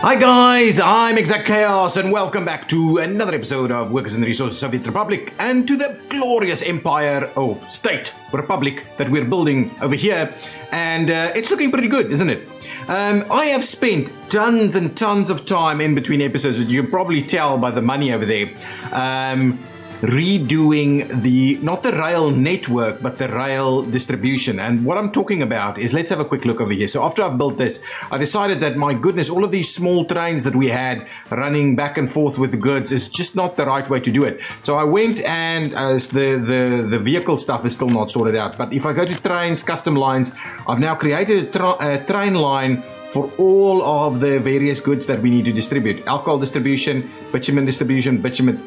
Hi guys, I'm ExactChaos and welcome back to another episode of Workers in the Resources Soviet Republic and to the glorious empire, state, republic that we're building over here. And it's looking pretty good, isn't it? I have spent tons and tons of time in between episodes, as you can probably tell by the money over there, redoing not the rail network, but the rail distribution. And what I'm talking about is, let's have a quick look over here. So after I've built this, I decided that, my goodness, all of these small trains that we had running back and forth with the goods is just not the right way to do it. So I went and the vehicle stuff is still not sorted out. But if I go to trains, custom lines, I've now created a train line for all of the various goods that we need to distribute. Alcohol distribution, bitumen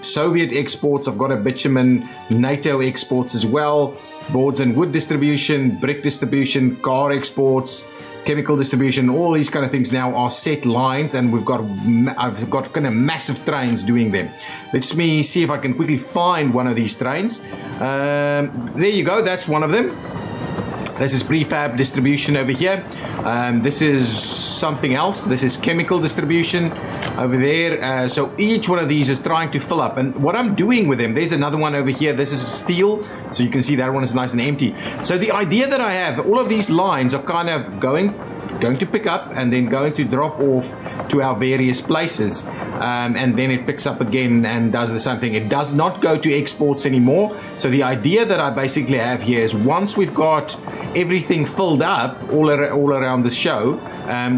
Soviet exports. I've got a bitumen NATO exports as well. Boards and wood distribution, brick distribution, car exports, chemical distribution. All these kind of things now are set lines, and I've got kind of massive trains doing them. Let me see if I can quickly find one of these trains. There you go. That's one of them. This is prefab distribution over here. This is something else. This is chemical distribution over there. So each one of these is trying to fill up. And what I'm doing with them, there's another one over here. This is steel. So you can see that one is nice and empty. So the idea that I have, all of these lines are kind of going to pick up and then going to drop off to our various places. And then it picks up again and does the same thing. It does not go to exports anymore. So the idea that I basically have here is, once we've got everything filled up all around the show,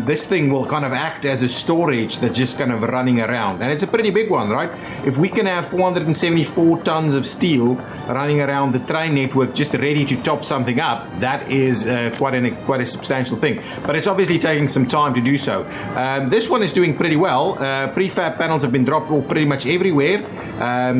this thing will kind of act as a storage that's just kind of running around. And it's a pretty big one, right? If we can have 474 tons of steel running around the train network just ready to top something up, that is quite a substantial thing. But it's obviously taking some time to do so. This one is doing pretty well. Prefab panels have been dropped off pretty much everywhere.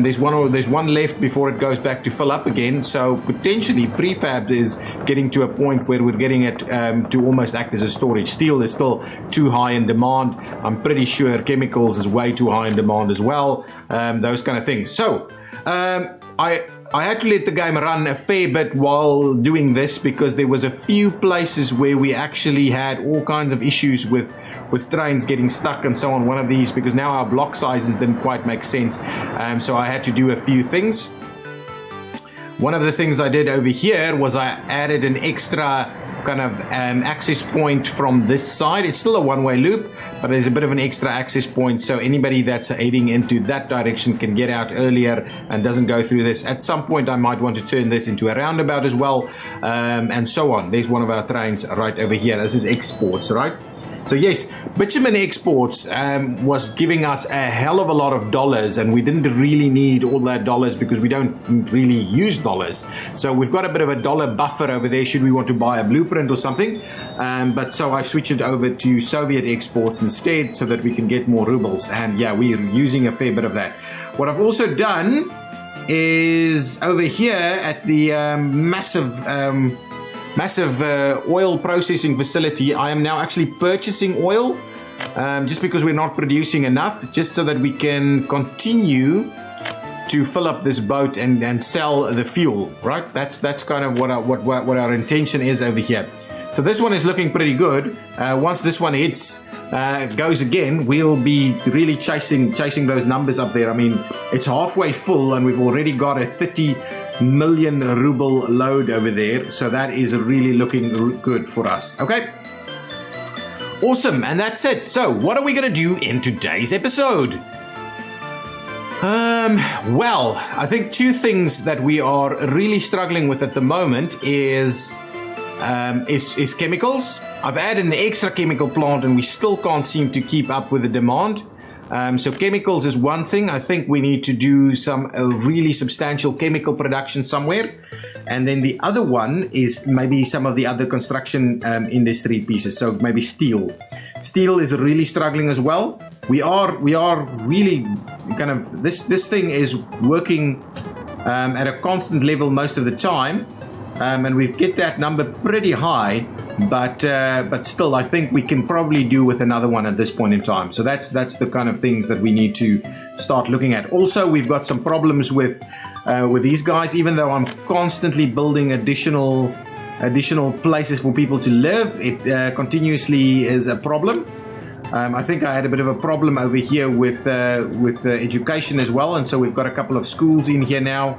There's one left before it goes back to fill up again. So potentially prefab is getting to a point where we're getting it to almost act as a storage. Steel is still too high in demand. I'm pretty sure chemicals is way too high in demand as well. Those kind of things. So I had to let the game run a fair bit while doing this, because there was a few places where we actually had all kinds of issues with trains getting stuck and so on. One of these, because now our block sizes didn't quite make sense, so I had to do a few things. One of the things I did over here was I added an extra kind of access point from this side. It's still a one-way loop, but there's a bit of an extra access point, so anybody that's heading into that direction can get out earlier and doesn't go through this. At some point I might want to turn this into a roundabout as well, and so on. There's one of our trains right over here. This is exports, right? So yes, bitumen exports was giving us a hell of a lot of dollars, and we didn't really need all that dollars because we don't really use dollars. So we've got a bit of a dollar buffer over there should we want to buy a blueprint or something. But so I switched it over to Soviet exports instead so that we can get more rubles. And yeah, we're using a fair bit of that. What I've also done is over here at the massive oil processing facility, I am now actually purchasing oil, just because we're not producing enough, just so that we can continue to fill up this boat and sell the fuel, right? That's kind of what our intention is over here. So this one is looking pretty good. Once this one goes again, we'll be really chasing those numbers up there. I mean, it's halfway full and we've already got a 30 million ruble load over there, so that is really looking good for us. Okay, awesome. And that's it. So what are we going to do in today's episode? Well, I think two things that we are really struggling with at the moment is chemicals. I've added an extra chemical plant and we still can't seem to keep up with the demand. So chemicals is one thing. I think we need to do some really substantial chemical production somewhere. And then the other one is maybe some of the other construction industry pieces. So maybe steel. Steel is really struggling as well. We are really kind of, this thing is working at a constant level most of the time. And we get that number pretty high, but still, I think we can probably do with another one at this point in time. So that's the kind of things that we need to start looking at. Also, we've got some problems with these guys. Even though I'm constantly building additional places for people to live, it continuously is a problem. I think I had a bit of a problem over here with education as well, and so we've got a couple of schools in here now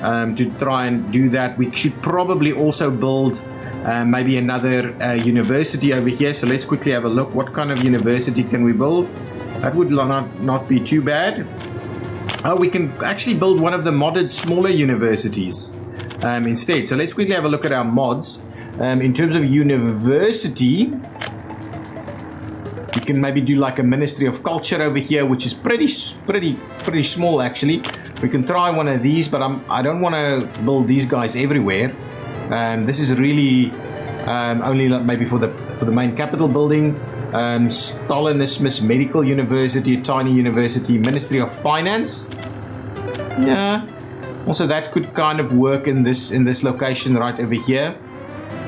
to try and do that. We should probably also build maybe another university over here. So let's quickly have a look. What kind of university can we build? That would not be too bad. Oh, we can actually build one of the modded smaller universities instead. So let's quickly have a look at our mods. In terms of university, we can maybe do like a Ministry of Culture over here, which is pretty small actually. We can try one of these, but I don't want to build these guys everywhere. This is really only maybe for the main capital building. Stalinismus Medical University, a tiny university. Ministry of Finance. Yeah. Also, that could kind of work in this location right over here.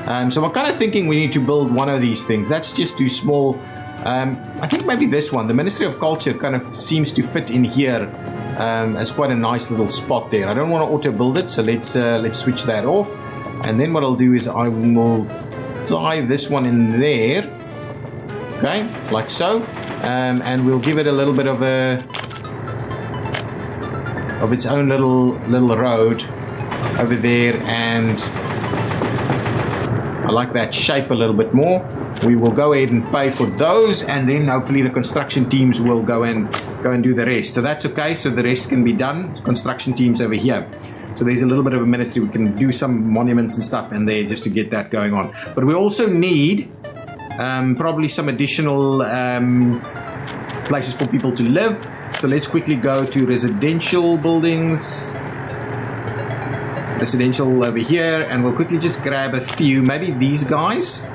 So I'm kind of thinking we need to build one of these things. That's just too small. I think maybe this one, the Ministry of Culture, kind of seems to fit in here as quite a nice little spot there. I don't want to auto build it, so let's switch that off. And then what I'll do is I will tie this one in there. Okay, like so, and we'll give it a little bit of its own little road over there, and I like that shape a little bit more. We will go ahead and pay for those, and then hopefully the construction teams will go and do the rest. So that's okay. So the rest can be done. Construction teams over here. So there's a little bit of a ministry. We can do some monuments and stuff in there just to get that going on. But we also need probably some additional places for people to live. So let's quickly go to residential buildings. Residential over here, and we'll quickly just grab a few. Maybe these guys.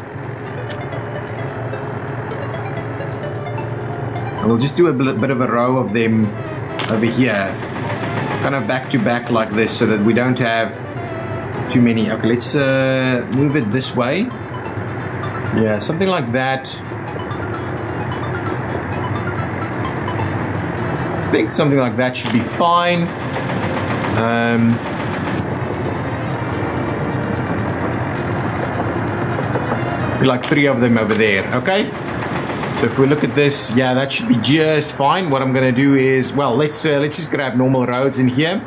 And we'll just do a bit of a row of them over here. Kind of back to back like this, so that we don't have too many. Okay, let's move it this way. Yeah, something like that. I think something like that should be fine. Like 3 of them over there. Okay. So if we look at this, yeah, that should be just fine. What I'm going to do is, well, let's just grab normal roads in here.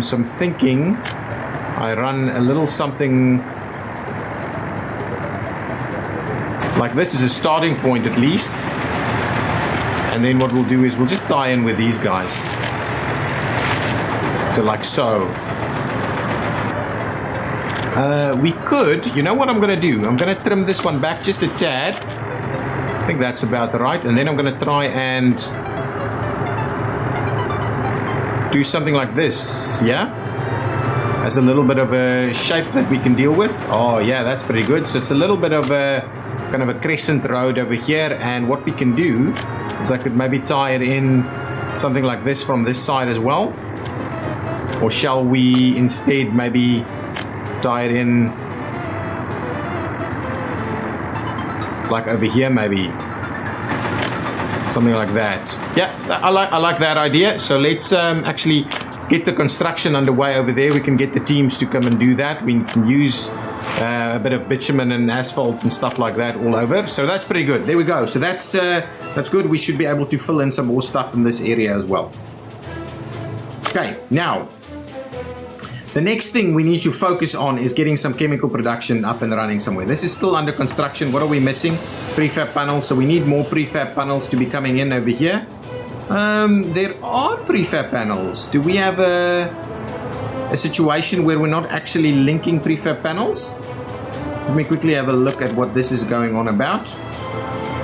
So I'm thinking I run a little something like this as a starting point at least. And then what we'll do is we'll just tie in with these guys. So like so. We could, you know what I'm going to do? I'm going to trim this one back just a tad. I think that's about right. And then I'm going to try and do something like this, yeah? As a little bit of a shape that we can deal with. Oh, yeah, that's pretty good. So it's a little bit of a kind of a crescent road over here. And what we can do is I could maybe tie it in something like this from this side as well. Or shall we instead maybe tie it in like over here, maybe something like that. Yeah, I like that idea. So let's actually get the construction underway over there. We can get the teams to come and do that. We can use a bit of bitumen and asphalt and stuff like that all over. So that's pretty good. There we go. So that's good. We should be able to fill in some more stuff in this area as well. Okay, now the next thing we need to focus on is getting some chemical production up and running somewhere. This is still under construction. What are we missing? Prefab panels. So we need more prefab panels to be coming in over here. There are prefab panels. Do we have a situation where we're not actually linking prefab panels? Let me quickly have a look at what this is going on about.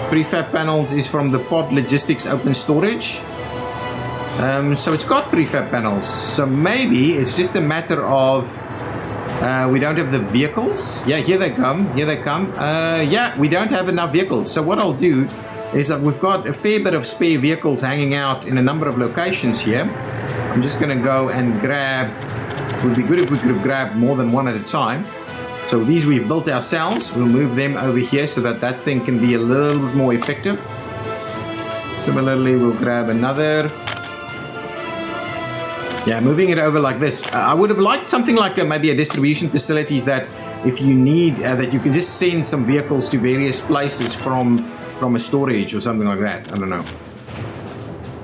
Prefab panels is from the Pod Logistics Open Storage. So it's got prefab panels. So maybe it's just a matter of we don't have the vehicles. Yeah, here they come. Here they come. Yeah, we don't have enough vehicles. So what I'll do is that we've got a fair bit of spare vehicles hanging out in a number of locations here. I'm just going to go and grab. It would be good if we could have grabbed more than one at a time. So these we've built ourselves. We'll move them over here so that that thing can be a little bit more effective. Similarly, we'll grab another. Yeah, moving it over like this. I would have liked something like maybe a distribution facilities that if you need, that you can just send some vehicles to various places from from a storage or something like that. I don't know.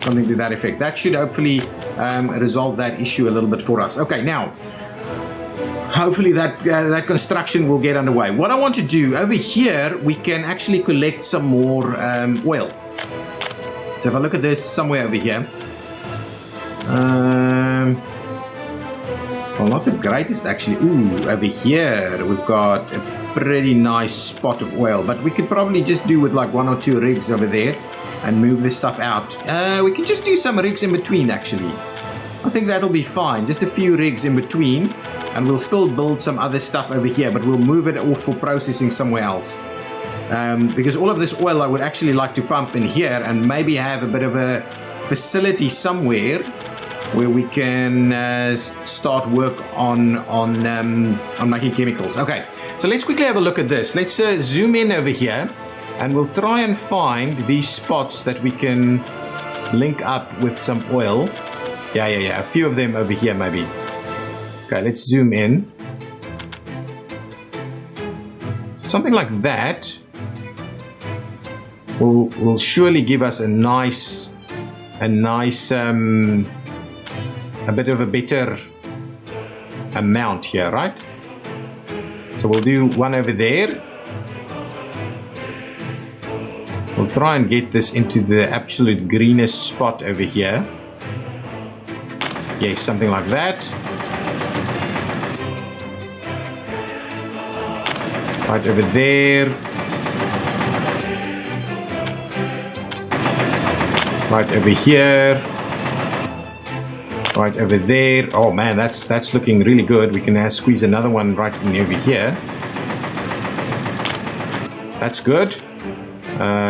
Something to that effect. That should hopefully resolve that issue a little bit for us. Okay, now hopefully that construction will get underway. What I want to do over here, we can actually collect some more oil. So if I look at this somewhere over here, well, not the greatest actually. Ooh, over here we've got a pretty nice spot of oil, but we could probably just do with like 1 or 2 rigs over there and move this stuff out. We could just do some rigs in between actually. I think that'll be fine. Just a few rigs in between, and we'll still build some other stuff over here, but we'll move it off for processing somewhere else. Because all of this oil I would actually like to pump in here and maybe have a bit of a facility somewhere where we can start work on making chemicals. Okay, so let's quickly have a look at this. Let's zoom in over here, and we'll try and find these spots that we can link up with some oil. Yeah, a few of them over here maybe. Okay, let's zoom in. Something like that will surely give us a bit of a better amount here, right? So we'll do one over there. We'll try and get this into the absolute greenest spot over here. Yes, something like that. Right over there. Right over here. Right over there. Oh man, that's looking really good. We can squeeze another one right in over here. That's good.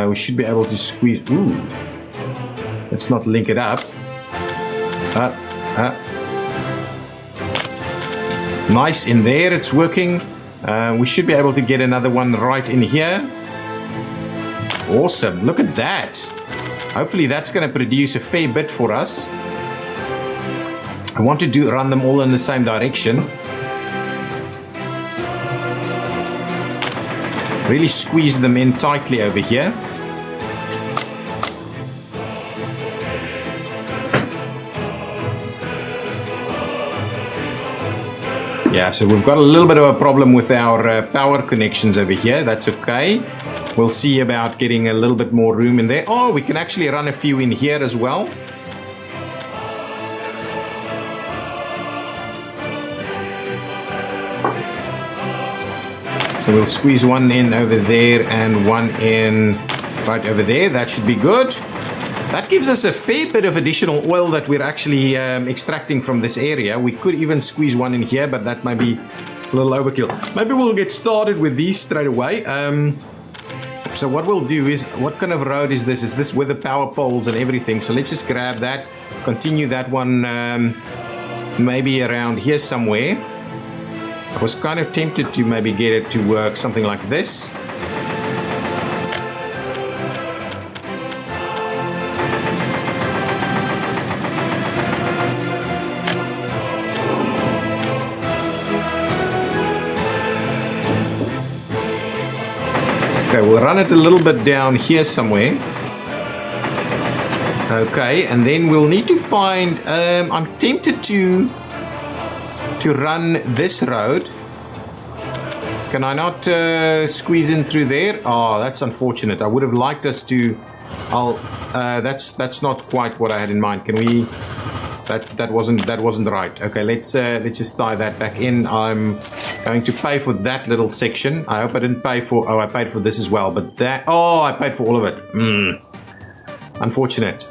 We should be able to squeeze. Ooh. Let's not link it up. Nice in there. It's working. We should be able to get another one right in here. Awesome. Look at that. Hopefully that's going to produce a fair bit for us. I want to run them all in the same direction. Really squeeze them in tightly over here. Yeah, so we've got a little bit of a problem with our power connections over here. That's okay. We'll see about getting a little bit more room in there. Oh, we can actually run a few in here as well. So we'll squeeze one in over there and one in right over there. That should be good. That gives us a fair bit of additional oil that we're actually extracting from this area. We could even squeeze one in here, but that might be a little overkill. Maybe we'll get started with these straight away. So what we'll do is, what kind of road is this? Is this with the power poles and everything? So let's just grab that, continue that one maybe around here somewhere. I was kind of tempted to maybe get it to work something like this. Okay, we'll run it a little bit down here somewhere. Okay, and then we'll need to find, I'm tempted to run this road. Can I not squeeze in through there? Oh, that's unfortunate. I would have liked us to, that's not quite what I had in mind. Can we, that wasn't right. Okay, let's just tie that back in. I'm going to pay for that little section. I hope I didn't pay for, I paid for this as well, but that, I paid for all of it. Unfortunate.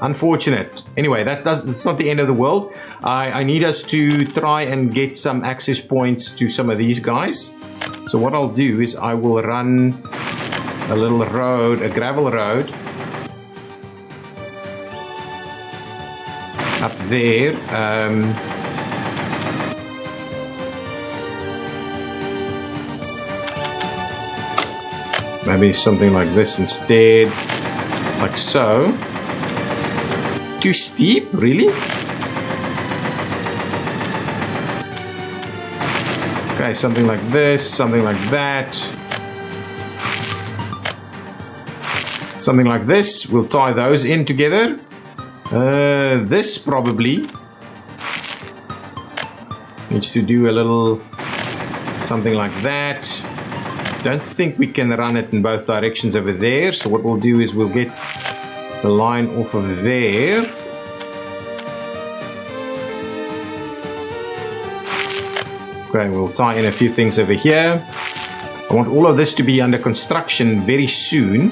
Anyway, it's not the end of the world. I need us to try and get some access points to some of these guys. So what I'll do is I will run a little road, a gravel road up there. Maybe something like this instead, like so. Too steep, really? Okay, something like this, something like that. Something like this. We'll tie those in together. This probably needs to do a little something like that. Don't think we can run it in both directions over there. So what we'll do is we'll get the line off of there. Okay, we'll tie in a few things over here. I want all of this to be under construction very soon.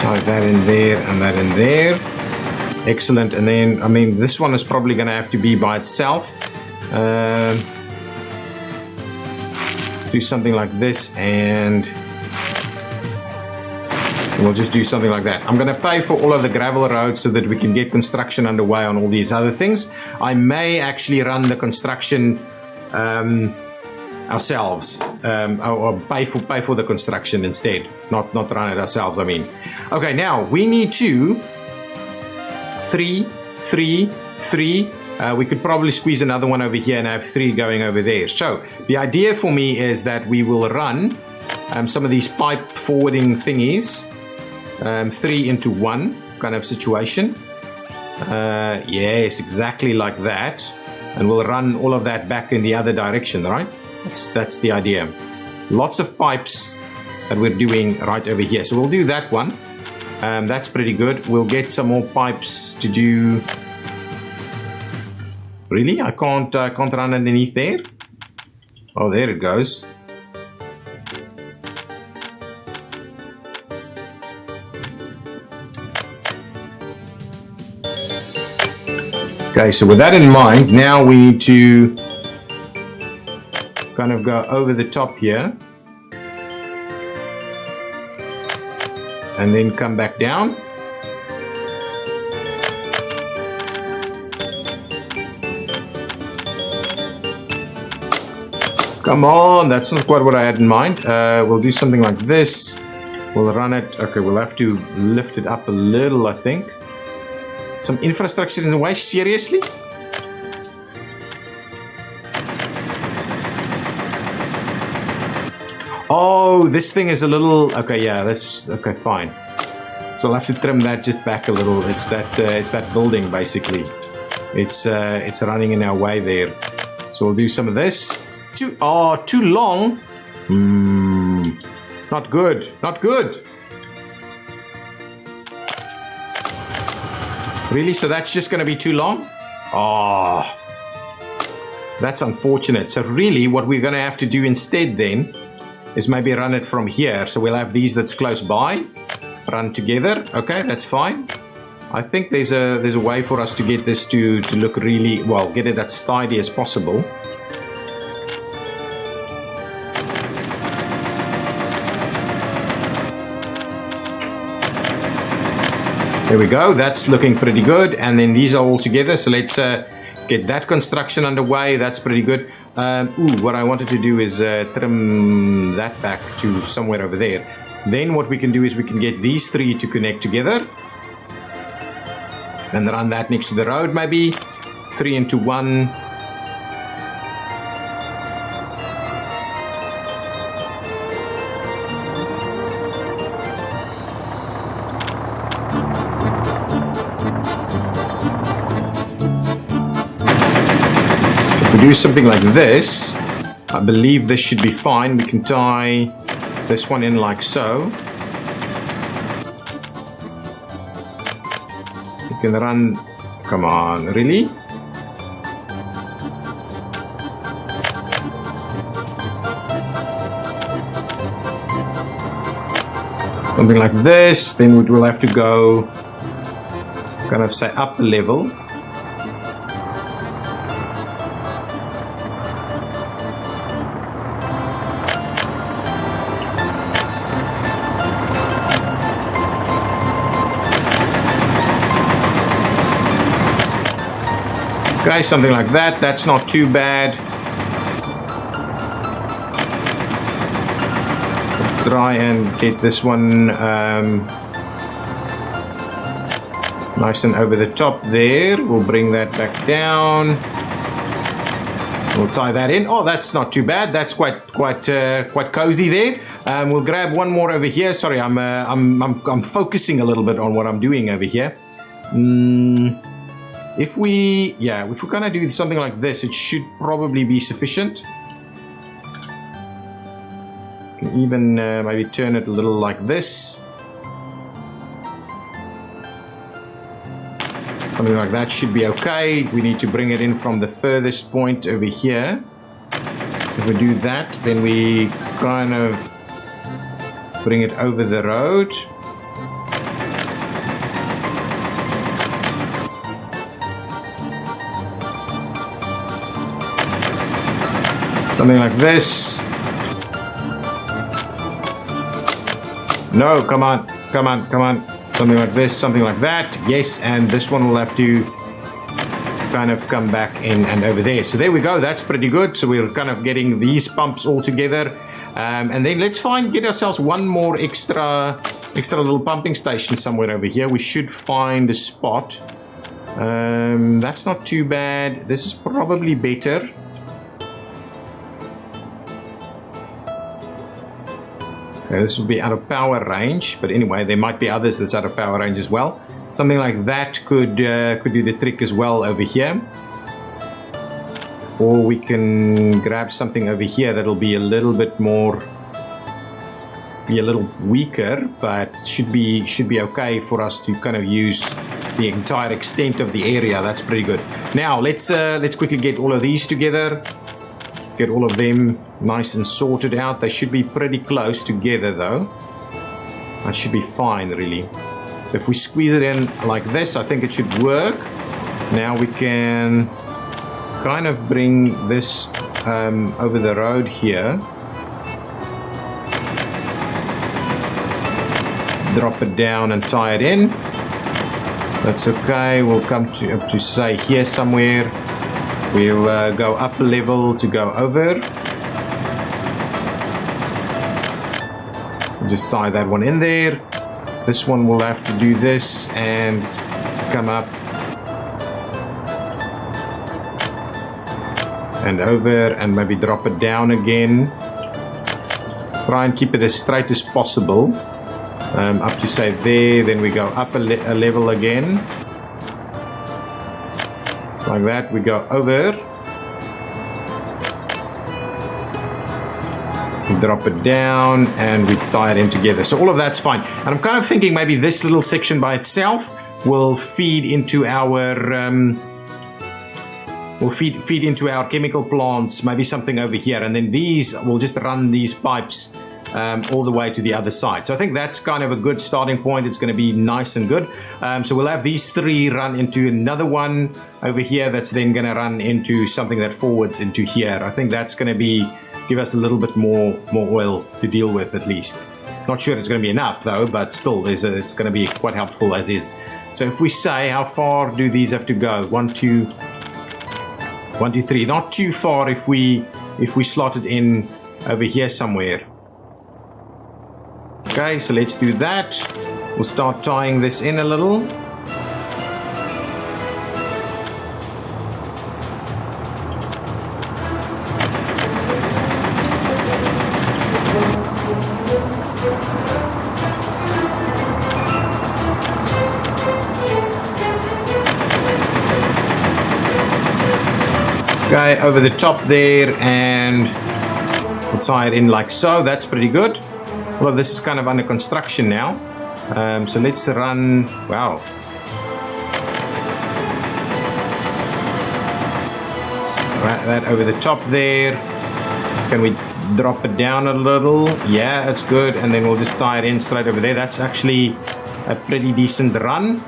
Tie that in there and that in there. Excellent. And then, I mean, this one is probably going to have to be by itself. Do something like this, and we'll just do something like that. I'm going to pay for all of the gravel roads so that we can get construction underway on all these other things. I may actually run the construction ourselves, or pay for the construction instead, not run it ourselves. I mean, okay. Now we need to 3, 3, 3. We could probably squeeze another one over here and have 3 going over there. So the idea for me is that we will run some of these pipe forwarding thingies, 3 into 1 kind of situation. Yes, exactly like that. And we'll run all of that back in the other direction, right? That's the idea. Lots of pipes that we're doing right over here. So we'll do that one. That's pretty good. We'll get some more pipes to do. Really? I can't run underneath there? Oh, there it goes. Okay, so with that in mind, now we need to kind of go over the top here. And then come back down. Come on, that's not quite what I had in mind. We'll do something like this. We'll run it. Okay, we'll have to lift it up a little, I think. Some infrastructure in the way, seriously? Oh, this thing is a little, okay, yeah, that's, okay, fine. So I'll have to trim that just back a little. It's that building, basically. It's running in our way there. So we'll do some of this. Too long. Not good, not good. Really, so that's just going to be too long? Oh, that's unfortunate. So really, what we're going to have to do instead then is maybe run it from here. So we'll have these that's close by, run together. Okay, that's fine. I think there's a way for us to get this to look really, well, get it as tidy as possible. There we go, that's looking pretty good. And then these are all together. So let's get that construction underway. That's pretty good. What I wanted to do is trim that back to somewhere over there. Then what we can do is we can get these 3 to connect together and run that next to the road, maybe 3 into 1. Do something like this. I believe this should be fine. We can tie this one in like so. You can run. Come on, really? Something like this. Then we will have to go kind of say up a level. Okay, something like that. That's not too bad. Try and get this one nice and over the top there. We'll bring that back down. We'll tie that in. Oh, that's not too bad. That's quite cozy there. We'll grab one more over here. Sorry, I'm focusing a little bit on what I'm doing over here. If we're gonna do something like this, it should probably be sufficient. Can even maybe turn it a little like this. Something like that should be okay. We need to bring it in from the furthest point over here. If we do that, then we kind of bring it over the road. Something like this. No, come on, come on, come on. Something like this, something like that. Yes, and this one will have to kind of come back in and over there. So there we go. That's pretty good. So we're kind of getting these pumps all together. And then let's get ourselves one more extra little pumping station somewhere over here. We should find a spot. That's not too bad. This is probably better. This will be out of power range, but anyway, there might be others that's out of power range as well. Something like that could do the trick as well over here. Or we can grab something over here that'll be a little bit more, be a little weaker, but should be okay for us to kind of use the entire extent of the area. That's pretty good. Now let's quickly get all of these together. Get all of them nice and sorted out. They should be pretty close together though. That should be fine really. So if we squeeze it in like this, I think it should work. Now we can kind of bring this over the road here. Drop it down and tie it in. That's okay. We'll come up to say here somewhere. We'll go up a level to go over. Just tie that one in there. This one will have to do this and come up and over and maybe drop it down again. Try and keep it as straight as possible. Up to say there, then we go up a level again. Like that, we go over. We drop it down and we tie it in together. So all of that's fine. And I'm kind of thinking maybe this little section by itself will feed into our feed into our chemical plants, maybe something over here, and then these will just run these pipes all the way to the other side. So I think that's kind of a good starting point. It's going to be nice and good. So we'll have these three run into another one over here that's then going to run into something that forwards into here. I think that's going to give us a little bit more oil to deal with at least. Not sure it's going to be enough though, but still it's going to be quite helpful as is. So if we say, how far do these have to go? 1, 2, 3. Not too far if we slot it in over here somewhere. Okay, so let's do that. We'll start tying this in a little. Okay, over the top there, and we'll tie it in like so. That's pretty good. Well, this is kind of under construction now. So let's run, wow. So that over the top there. Can we drop it down a little? Yeah, that's good. And then we'll just tie it in straight over there. That's actually a pretty decent run.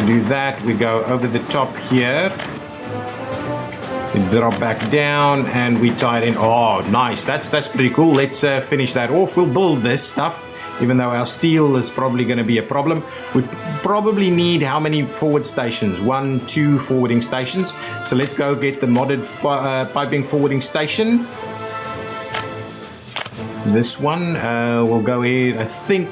We do that, we go over the top here. We drop back down and we tie it in. Oh, nice. That's pretty cool. Let's finish that off. We'll build this stuff, even though our steel is probably going to be a problem. We probably need how many forward stations? 1, 2 forwarding stations. So let's go get the modded piping forwarding station. This one will go here. I think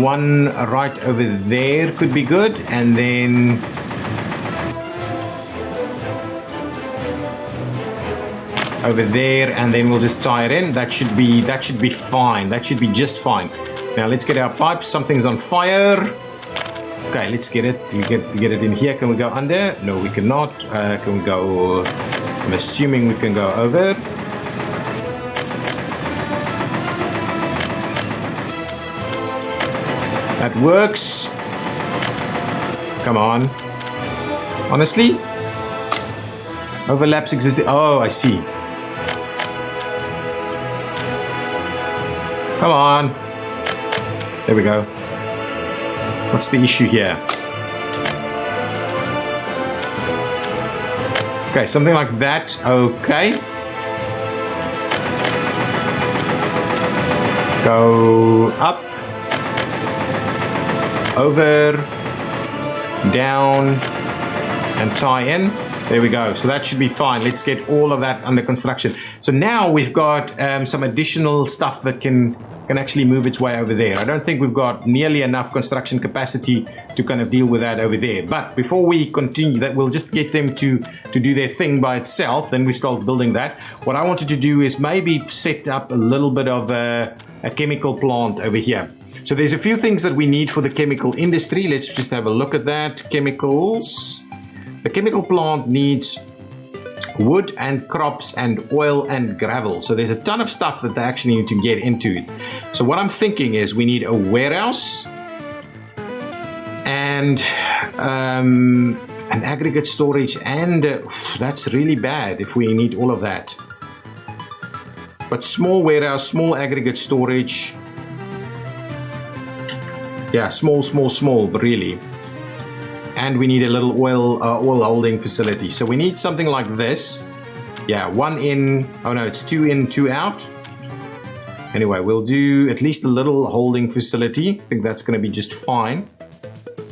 one right over there could be good. And then over there, and then we'll just tie it in. That should be fine. That should be just fine. Now let's get our pipes. Something's on fire. Okay, let's get it. Get it in here. Can we go under? No, we cannot. Can we go? I'm assuming we can go over. That works. Come on. Honestly? Overlaps existing. Oh, I see. Come on. There we go. What's the issue here? Okay, something like that. Okay. Go up. Over. Down. And tie in. There we go. So that should be fine. Let's get all of that under construction. So now we've got some additional stuff that can actually move its way over there. I don't think we've got nearly enough construction capacity to kind of deal with that over there. But before we continue that, we'll just get them to do their thing by itself. Then we start building that. What I wanted to do is maybe set up a little bit of a chemical plant over here. So there's a few things that we need for the chemical industry. Let's just have a look at that. Chemicals. The chemical plant needs wood and crops and oil and gravel. So there's a ton of stuff that they actually need to get into it. So what I'm thinking is we need a warehouse and an aggregate storage, and that's really bad if we need all of that. But small warehouse, small aggregate storage. Yeah, small, but really. And we need a little oil holding facility. So we need something like this. Yeah, one in. Oh no, it's 2 in, 2 out. Anyway, we'll do at least a little holding facility. I think that's going to be just fine.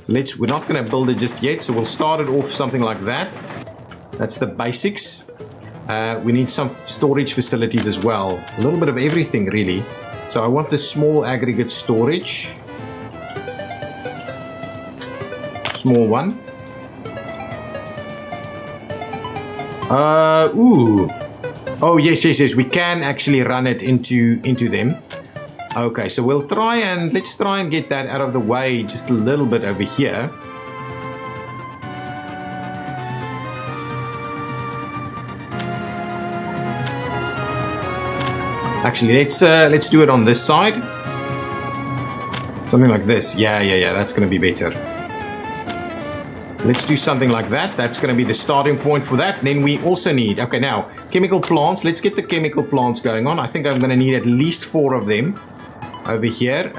So we're not going to build it just yet. So we'll start it off something like that. That's the basics. We need some storage facilities as well. A little bit of everything, really. So I want this small aggregate storage. Small one. Ooh. Oh, yes. We can actually run it into them. Okay, so let's try and get that out of the way just a little bit over here. Actually, let's do it on this side. Something like this. Yeah. That's going to be better. Let's do something like that. That's going to be the starting point for that. Then we also need, okay, now chemical plants. Let's get the chemical plants going on. I think I'm going to need at least 4 of them over here.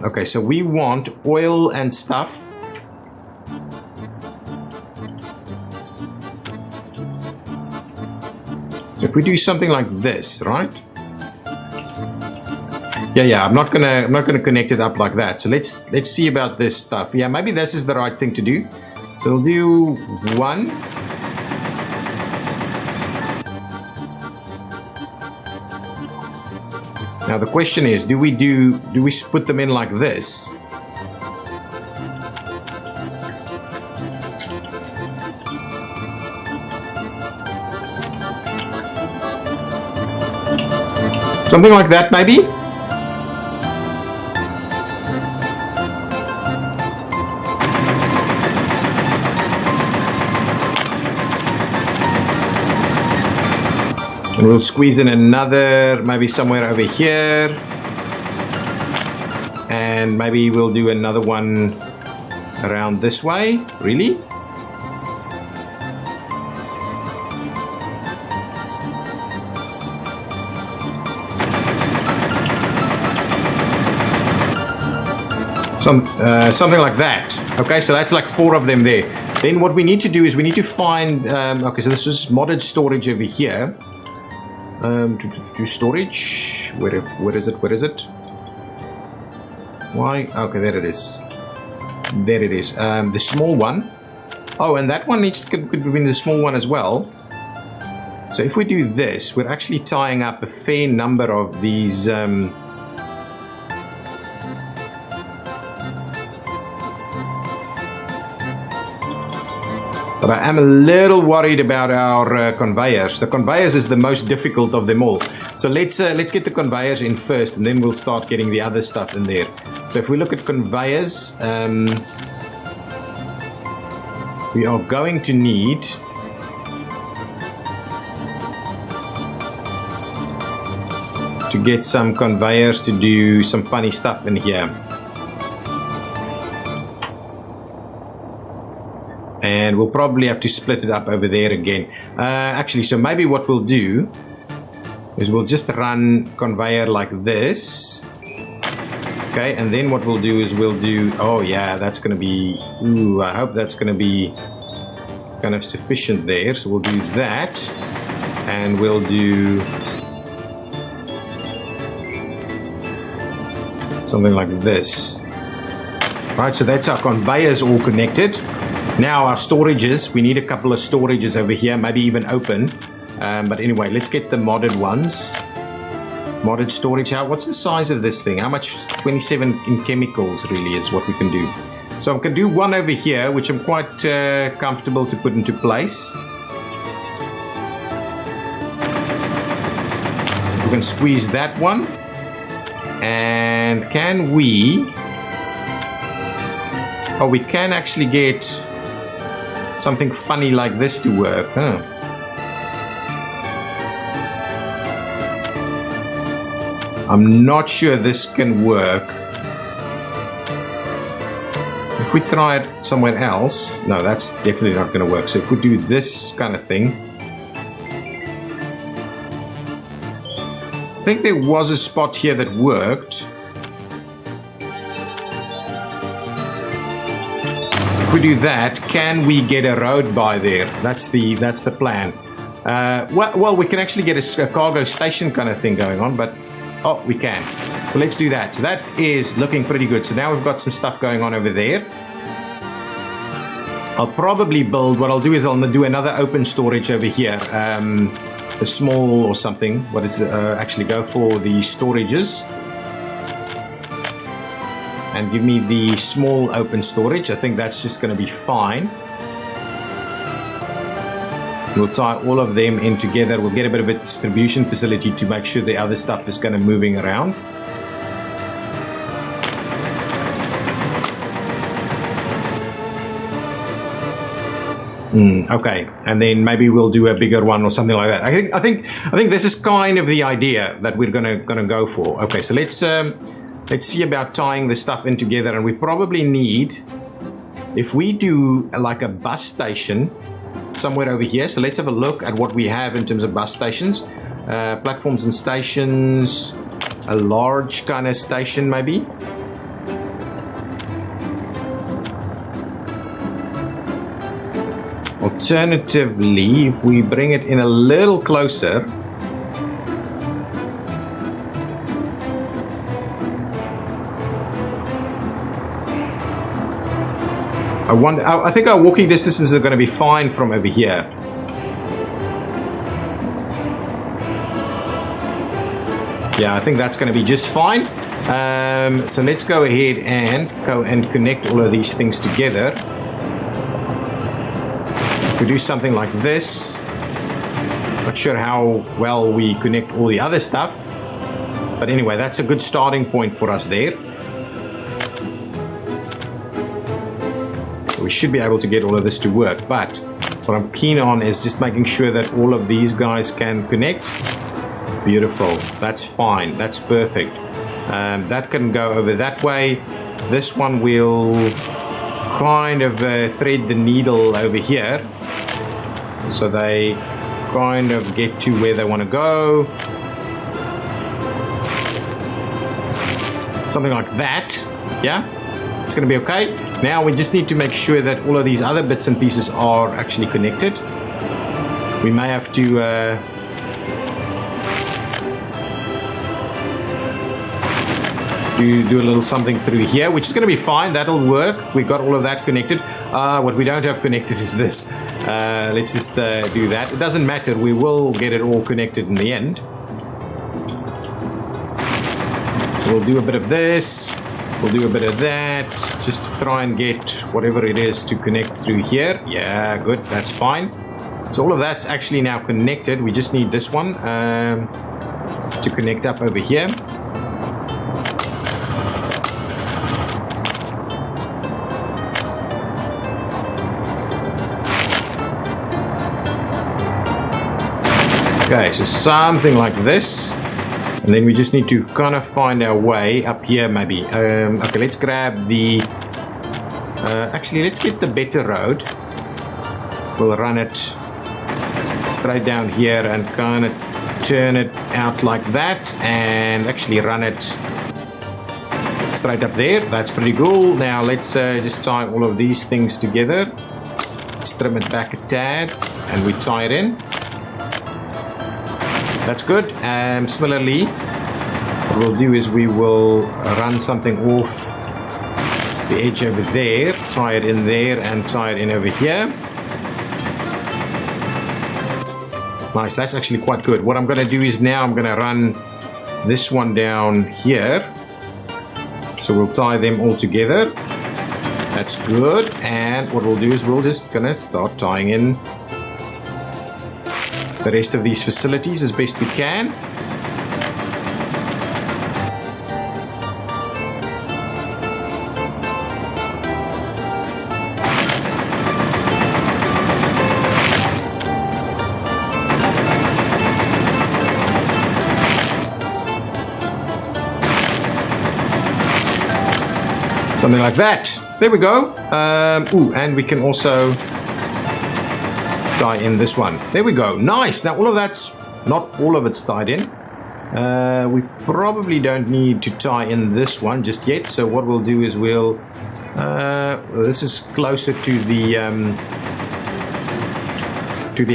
Okay, so we want oil and stuff. So if we do something like this, right? Yeah. I'm not gonna connect it up like that. So let's see about this stuff. Yeah, maybe this is the right thing to do. So we'll do 1. Now the question is, do we put them in like this? Something like that, maybe? And we'll squeeze in another, maybe somewhere over here. And maybe we'll do another one around this way. Really? Something like that. Okay, so that's like 4 of them there. Then what we need to do is we need to find, okay, so this is modded storage over here. To storage. Where is it? Why? Okay, there it is. The small one. Oh, and that one could be the small one as well. So if we do this, we're actually tying up a fair number of these. But I am a little worried about our conveyors. The conveyors is the most difficult of them all. So let's get the conveyors in first, and then we'll start getting the other stuff in there. So if we look at conveyors, we are going to need to get some conveyors to do some funny stuff in here. And we'll probably have to split it up over there again. Actually, so maybe what we'll do is we'll just run conveyor like this. Okay, and then what we'll do is we'll do, oh yeah, that's going to be, ooh, I hope that's going to be kind of sufficient there. So we'll do that, and we'll do something like this. Right, so that's our conveyors all connected. Now our storages, we need a couple of storages over here, maybe even open. But anyway, let's get the modded ones. Modded storage out. What's the size of this thing? How much? 27 in chemicals really is what we can do. So I can do one over here, which I'm quite comfortable to put into place. We can squeeze that one. And can we... Oh, we can actually get something funny like this to work, huh? I'm not sure this can work. If we try it somewhere else, no, that's definitely not going to work. So if we do this kind of thing, I think there was a spot here that worked. If we do that, can we get a road by there? That's the plan. Well, we can actually get a cargo station kind of thing going on, but oh, we can. So let's do that. So that is looking pretty good. So now we've got some stuff going on over there. I'll probably build, what I'll do is I'll do another open storage over here. A small or something. What is the, actually go for the storages. And give me the small open storage. I think that's just going to be fine. We'll tie all of them in together. We'll get a bit of a distribution facility to make sure the other stuff is kind of moving around. Okay, and then maybe we'll do a bigger one or something like that. I think this is kind of the idea that we're gonna go for. Okay, so let's see about tying the stuff in together, and we probably need, if we do like a bus station somewhere over here. So let's have a look at what we have in terms of bus stations, platforms and stations, a large kind of station maybe. Alternatively, if we bring it in a little closer, I think our walking distances are going to be fine from over here. Yeah, I think that's going to be just fine. So let's go ahead and connect all of these things together. If we do something like this, not sure how well we connect all the other stuff, but anyway, that's a good starting point for us there. We should be able to get all of this to work, but what I'm keen on is just making sure that all of these guys can connect. Beautiful, that's fine, that's perfect. That can go over that way. This one will kind of thread the needle over here, so they kind of get to where they want to go. Something like that, yeah? It's going to be okay. Now we just need to make sure that all of these other bits and pieces are actually connected. We may have to do a little something through here, which is going to be fine. That'll work. We got all of that connected. What we don't have connected is this. Let's just do that. It doesn't matter. We will get it all connected in the end. So we'll do a bit of this. We'll do a bit of that, just to try and get whatever it is to connect through here. Yeah, good, that's fine. So all of that's actually now connected. We just need this one to connect up over here. Okay, so something like this. And then we just need to kind of find our way up here maybe. Okay, let's grab the... actually, let's get the better road. We'll run it straight down here and kind of turn it out like that. And actually run it straight up there. That's pretty cool. Now let's just tie all of these things together. Let's trim it back a tad. And we tie it in. That's good. Similarly, what we'll do is we will run something off the edge over there, tie it in there, and tie it in over here. Nice, that's actually quite good. What I'm going to do is now I'm going to run this one down here. So we'll tie them all together. That's good. And what we'll do is we'll just going to start tying in the rest of these facilities as best we can. Something like that. There we go. Ooh, and we can also tie in this one. There we go. Nice. Now all of that's, not all of it's tied in. We probably don't need to tie in this one just yet. So what we'll do is we'll this is closer to the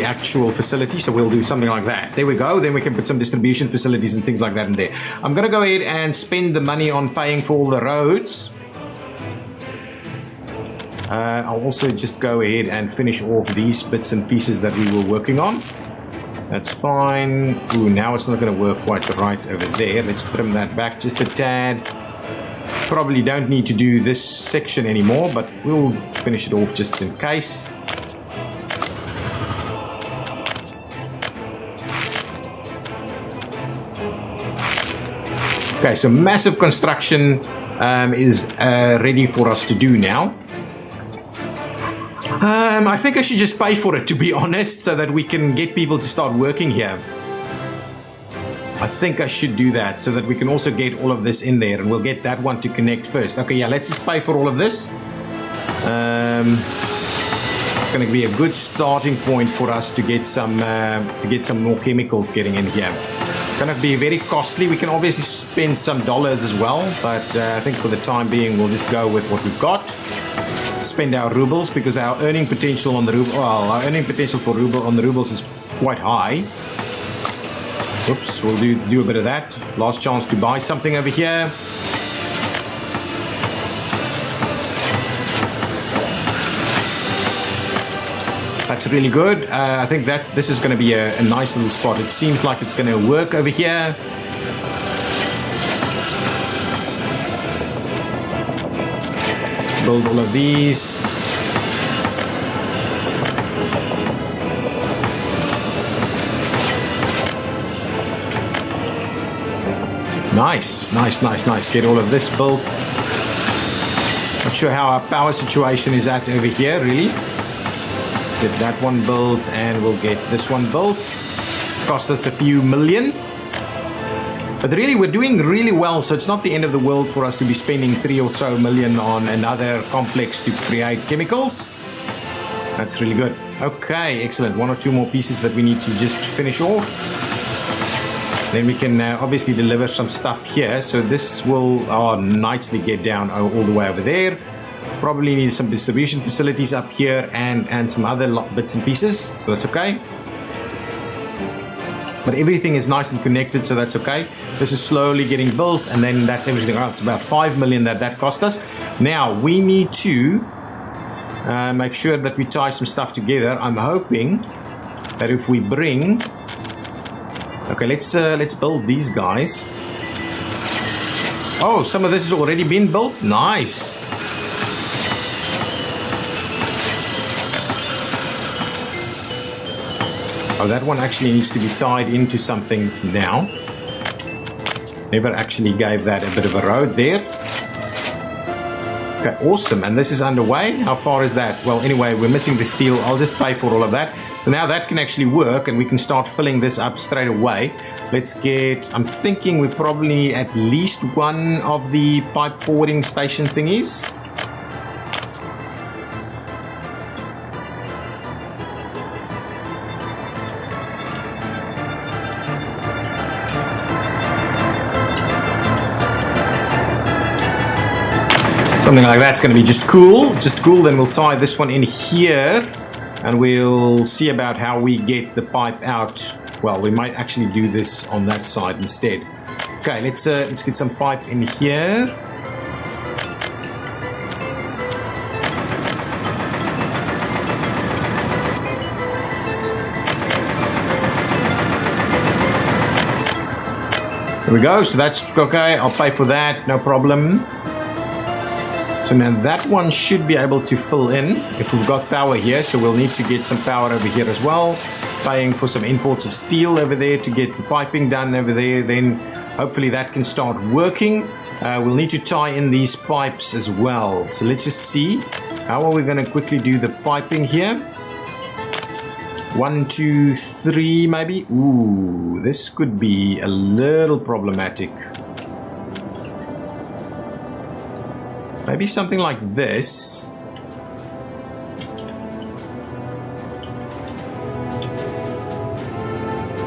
actual facility, so we'll do something like that. There we go. Then we can put some distribution facilities and things like that in there. I'm gonna go ahead and spend the money on paying for all the roads. I'll also just go ahead and finish off these bits and pieces that we were working on. That's fine. Ooh, now it's not going to work quite right over there. Let's trim that back just a tad. Probably don't need to do this section anymore, but we'll finish it off just in case. Okay, so massive construction is ready for us to do now. I think I should just pay for it, to be honest, so that we can get people to start working here. I think I should do that so that we can also get all of this in there, and we'll get that one to connect first. Okay, yeah, let's just pay for all of this. It's going to be a good starting point for us to get some more chemicals getting in here. It's going to be very costly. We can obviously spend some dollars as well, but I think for the time being we'll just go with what we've got. Spend our rubles, because our earning potential on the ruble, well, our earning potential for on the rubles is quite high. Oops, we'll do a bit of that. Last chance to buy something over here. That's really good. I think that this is going to be a nice little spot. It seems like it's going to work over here. Build all of these. Nice, nice, nice, nice. Get all of this built. Not sure how our power situation is at over here, really. Get that one built, and we'll get this one built. Cost us a few million. But really, we're doing really well, so it's not the end of the world for us to be spending 3 or so million on another complex to create chemicals. That's really good. Okay, excellent. 1 or 2 more pieces that we need to just finish off. Then we can obviously deliver some stuff here. So this will nicely get down all the way over there. Probably need some distribution facilities up here and some other bits and pieces. So that's okay. But everything is nice and connected, so that's okay. This is slowly getting built, and then that's everything. It's about 5 million that cost us. Now we need to make sure that we tie some stuff together. I'm hoping that if we bring, okay, let's build these guys. Oh, some of this has already been built. Nice. Oh, that one actually needs to be tied into something now. Never actually gave that a bit of a road there. Okay, awesome. And this is underway. How far is that? Well, anyway, we're missing the steel. I'll just pay for all of that. So now that can actually work and we can start filling this up straight away. Let's get, I'm thinking we probably at least one of the pipe forwarding station thingies. Something like that's going to be just cool. Then we'll tie this one in here and we'll see about how we get the pipe out. Well, we might actually do this on that side instead. Okay, let's get some pipe in here. There we go. So that's okay. I'll pay for that. No problem. So now that one should be able to fill in if we've got power here. So we'll need to get some power over here as well. Paying for some imports of steel over there to get the piping done over there. Then hopefully that can start working. We'll need to tie in these pipes as well. So let's just see. How are we going to quickly do the piping here? 1, 2, 3 maybe. Ooh, this could be a little problematic. Maybe something like this.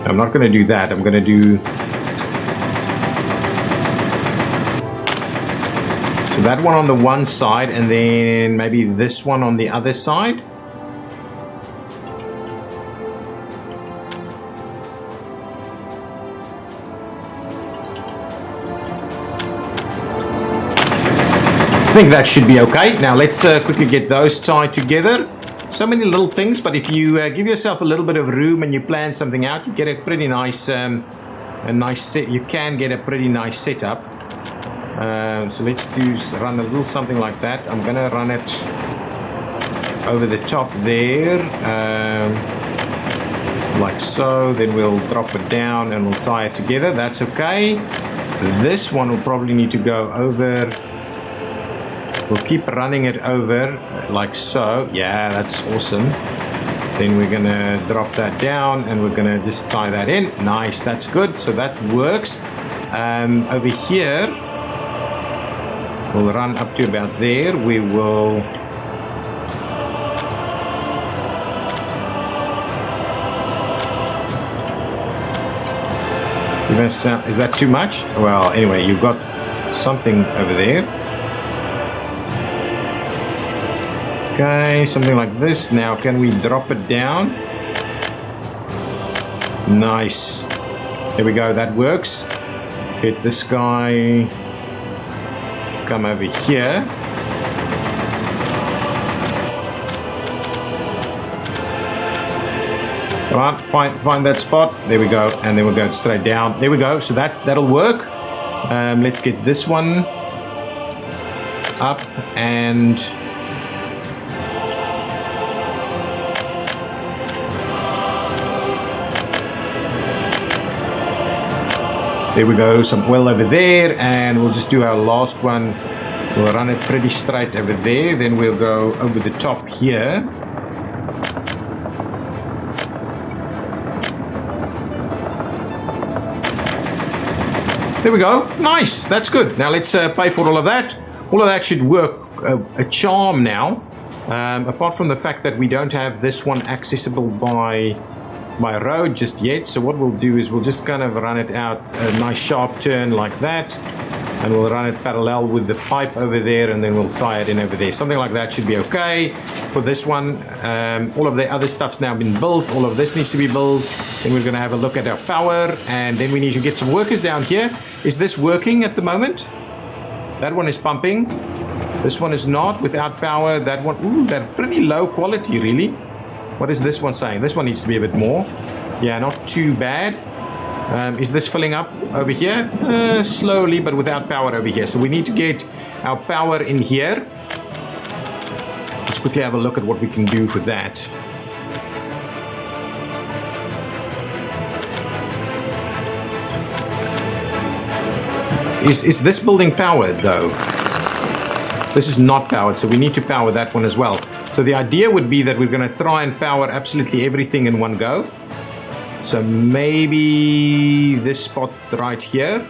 I'm not going to do that. I'm going to do... So that one on the one side and then maybe this one on the other side. I think that should be okay. Now let's quickly get those tied together. So many little things, but if you give yourself a little bit of room and you plan something out, you get a pretty nice, set. You can get a pretty nice setup. So let's run a little something like that. I'm gonna run it over the top there, just like so. Then we'll drop it down and we'll tie it together. That's okay. This one will probably need to go over. We'll keep running it over like so. Yeah, that's awesome. Then we're gonna drop that down and we're gonna just tie that in. Nice, that's good. So that works. Over here, we'll run up to about there. We will... Is that too much? Well, anyway, you've got something over there. Okay, something like this. Now, can we drop it down? Nice. There we go, that works. Get this guy to come over here. Come on, find that spot. There we go, and then we'll go straight down. There we go, so that'll work. Let's get this one up and... There we go, some oil over there, and we'll just do our last one. We'll run it pretty straight over there, then we'll go over the top here. There we go, nice, that's good. Now let's pay for all of that. All of that should work a charm now, apart from the fact that we don't have this one accessible by road just yet. So what we'll do is we'll just kind of run it out a nice sharp turn like that, and we'll run it parallel with the pipe over there, and then we'll tie it in over there. Something like that should be okay for this one. All of the other stuff's now been built. All of this needs to be built. Then we're going to have a look at our power, and then we need to get some workers down here. Is this working at the moment? That one is pumping. This one is not without power. That one, ooh, that's pretty low quality really. What is this one saying? This one needs to be a bit more. Yeah, not too bad. Is this filling up over here? Slowly, but without power over here. So we need to get our power in here. Let's quickly have a look at what we can do with that. Is this building powered though? This is not powered, so we need to power that one as well. So the idea would be that we're going to try and power absolutely everything in one go. So maybe this spot right here.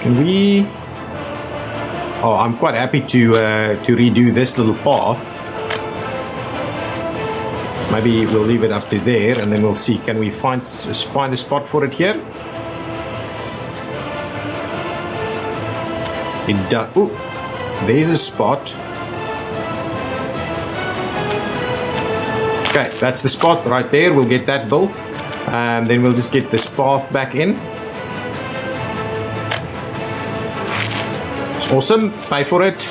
Can we... Oh, I'm quite happy to redo this little path. Maybe we'll leave it up to there, and then we'll see. Can we find a spot for it here? It does. Ooh, there's a spot. Okay, that's the spot right there. We'll get that built, and then we'll just get this path back in. It's awesome. Pay for it.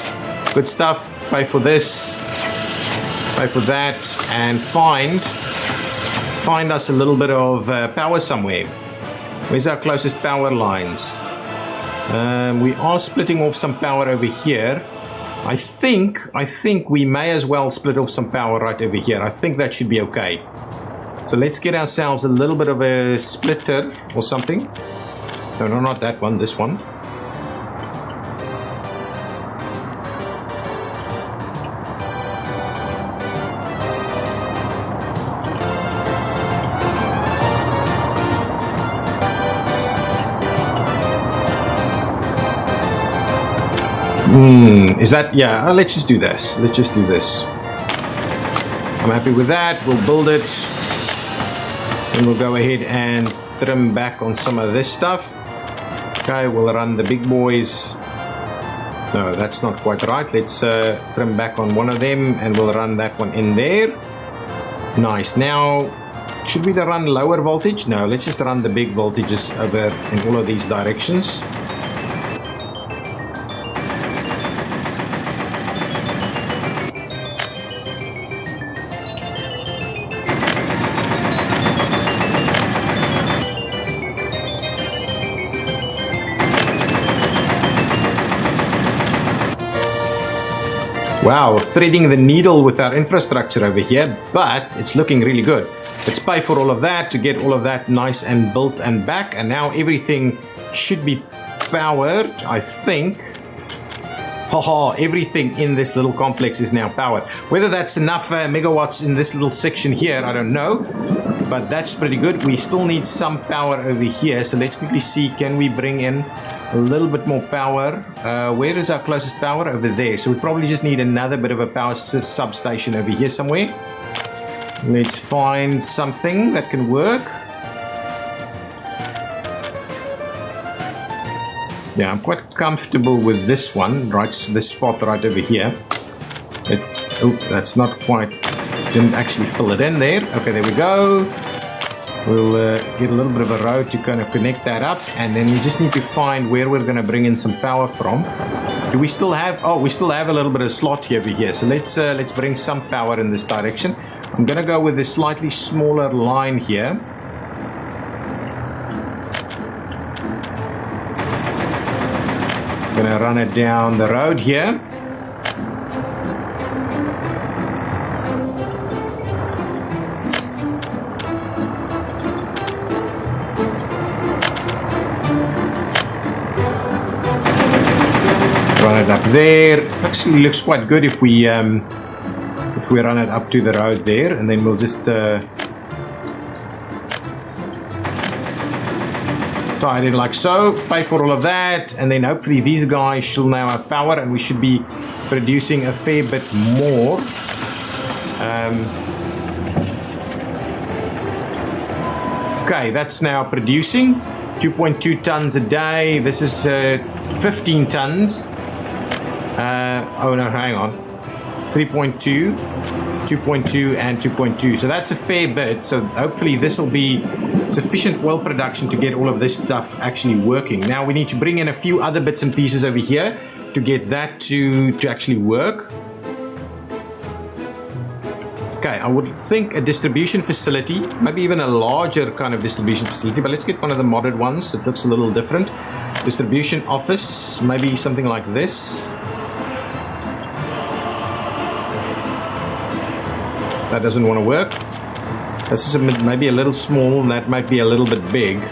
Good stuff. Pay for this. Pay for that, and find us a little bit of power somewhere. Where's our closest power lines? We are splitting off some power over here. I think we may as well split off some power right over here. I think that should be okay. So let's get ourselves a little bit of a splitter or something. No, not that one, this one. Is that, yeah, let's just do this. Let's just do this. I'm happy with that. We'll build it. Then we'll go ahead and trim back on some of this stuff. Okay, we'll run the big boys. No, that's not quite right. Let's trim back on one of them, and we'll run that one in there. Nice. Now, should we run lower voltage? No, let's just run the big voltages over in all of these directions. Wow, threading the needle with our infrastructure over here, but it's looking really good. Let's pay for all of that to get all of that nice and built and back, and now everything should be powered, I think. Haha, everything in this little complex is now powered. Whether that's enough megawatts in this little section here, I don't know, but that's pretty good. We still need some power over here, so let's quickly see, can we bring in a little bit more power? Where is our closest power? Over there. So we probably just need another bit of a power substation over here somewhere. Let's find something that can work. Yeah, I'm quite comfortable with this one, right? So this spot right over here. It's, oh, that's not quite, didn't actually fill it in there. Okay, there we go. We'll get a little bit of a road to kind of connect that up, and then we just need to find where we're going to bring in some power from. Do we still have, oh, we still have a little bit of slot here over here, so let's bring some power in this direction. I'm going to go with a slightly smaller line here. I'm going to run it down the road here. Run it up there. Actually looks quite good if we run it up to the road there, and then we'll just tie it in like so, pay for all of that, and then hopefully these guys should now have power, and we should be producing a fair bit more. Okay, that's now producing 2.2 tons a day. This is 15 tons. Oh no, hang on. 3.2, 2.2, and 2.2. So that's a fair bit. So hopefully this will be sufficient oil production to get all of this stuff actually working. Now we need to bring in a few other bits and pieces over here to get that to actually work. Okay, I would think a distribution facility, maybe even a larger kind of distribution facility, but let's get one of the modded ones. It looks a little different. Distribution office, maybe something like this. That doesn't want to work. This is maybe a little small, and that might be a little bit big.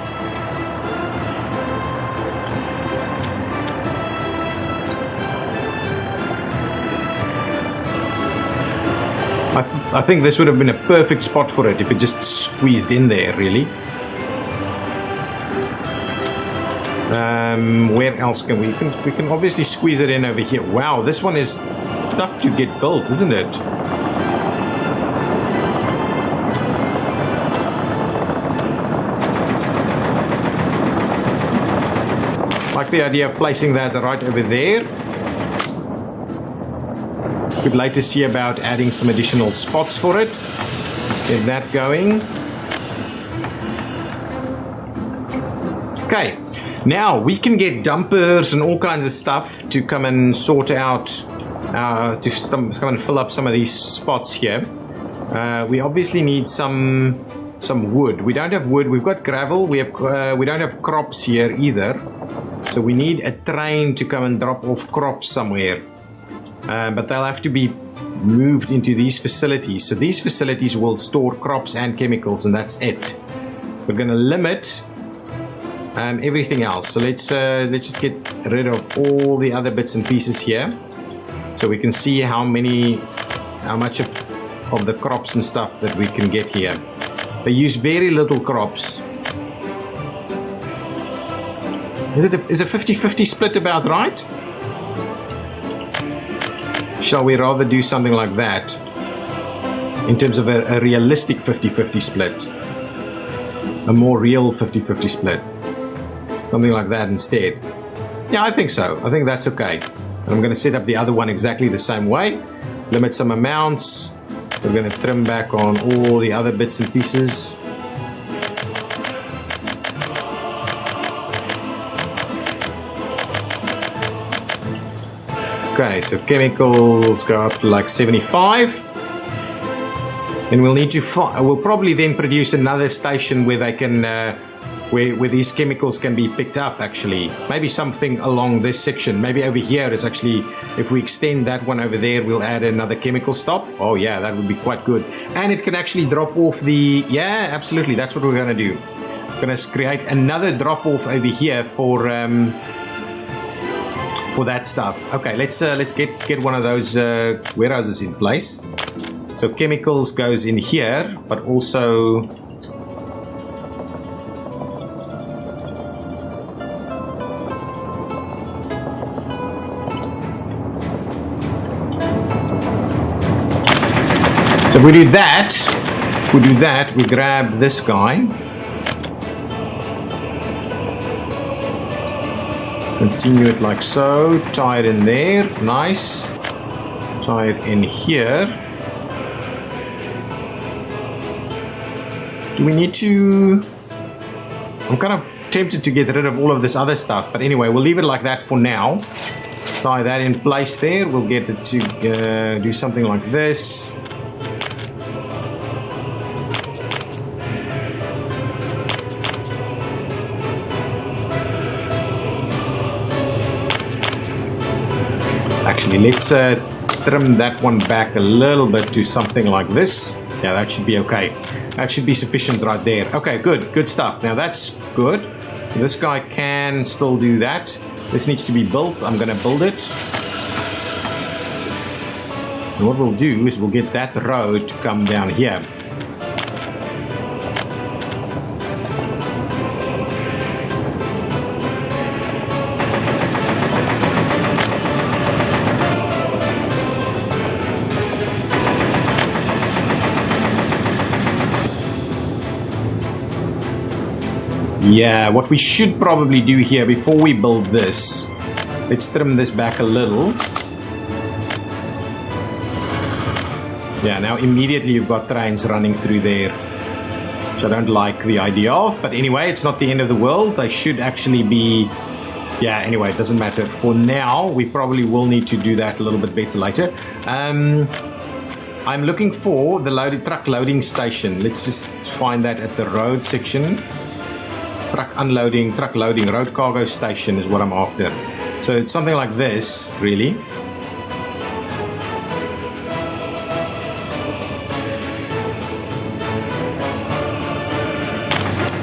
I think this would have been a perfect spot for it if it just squeezed in there, really. Where else can we can obviously squeeze it in over here. Wow, this one is tough to get built, isn't it? Like the idea of placing that right over there. Could later see about adding some additional spots for it. Get that going. Okay, now we can get dumpers and all kinds of stuff to come and sort out, to come and fill up some of these spots here. We obviously need some wood. We don't have wood. We've got gravel. We don't have crops here either. So we need a train to come and drop off crops somewhere. But they'll have to be moved into these facilities. So these facilities will store crops and chemicals, and that's it. We're going to limit everything else. So let's just get rid of all the other bits and pieces here, so we can see how much of the crops and stuff that we can get here. They use very little crops. Is a 50-50 split about right? Shall we rather do something like that in terms of a realistic 50-50 split? A more real 50-50 split? Something like that instead. Yeah, I think so. I think that's okay. And I'm going to set up the other one exactly the same way. Limit some amounts. We're going to trim back on all the other bits and pieces. Okay, so chemicals go up to like 75. And we'll need to we'll probably then produce another station where they can where these chemicals can be picked up, actually. Maybe something along this section. Maybe over here is actually, if we extend that one over there, we'll add another chemical stop. Oh yeah, that would be quite good. And it can actually drop off the, yeah, absolutely, that's what we're going to do. We're going to create another drop off over here for that stuff. Okay, let's get one of those warehouses in place. So chemicals goes in here, but also so if we do that, we grab this guy. Continue it like so, tie it in there, nice. Tie it in here. Do we need to... I'm kind of tempted to get rid of all of this other stuff, but anyway, we'll leave it like that for now. Tie that in place there, we'll get it to do something like this. Actually, let's trim that one back a little bit to something like this. Yeah, that should be okay. That should be sufficient right there. Okay, good stuff. Now that's good. This guy can still do that. This needs to be built. I'm going to build it. And what we'll do is we'll get that road to come down here. Yeah, what we should probably do here before we build this, let's trim this back a little. Yeah, now immediately you've got trains running through there, which I don't like the idea of, but anyway, it's not the end of the world. They should actually be, yeah, anyway, it doesn't matter. For now, we probably will need to do that a little bit better later. I'm looking for the truck loading station. Let's just find that at the road section. Truck unloading, truck loading, road cargo station is what I'm after. So it's something like this, really.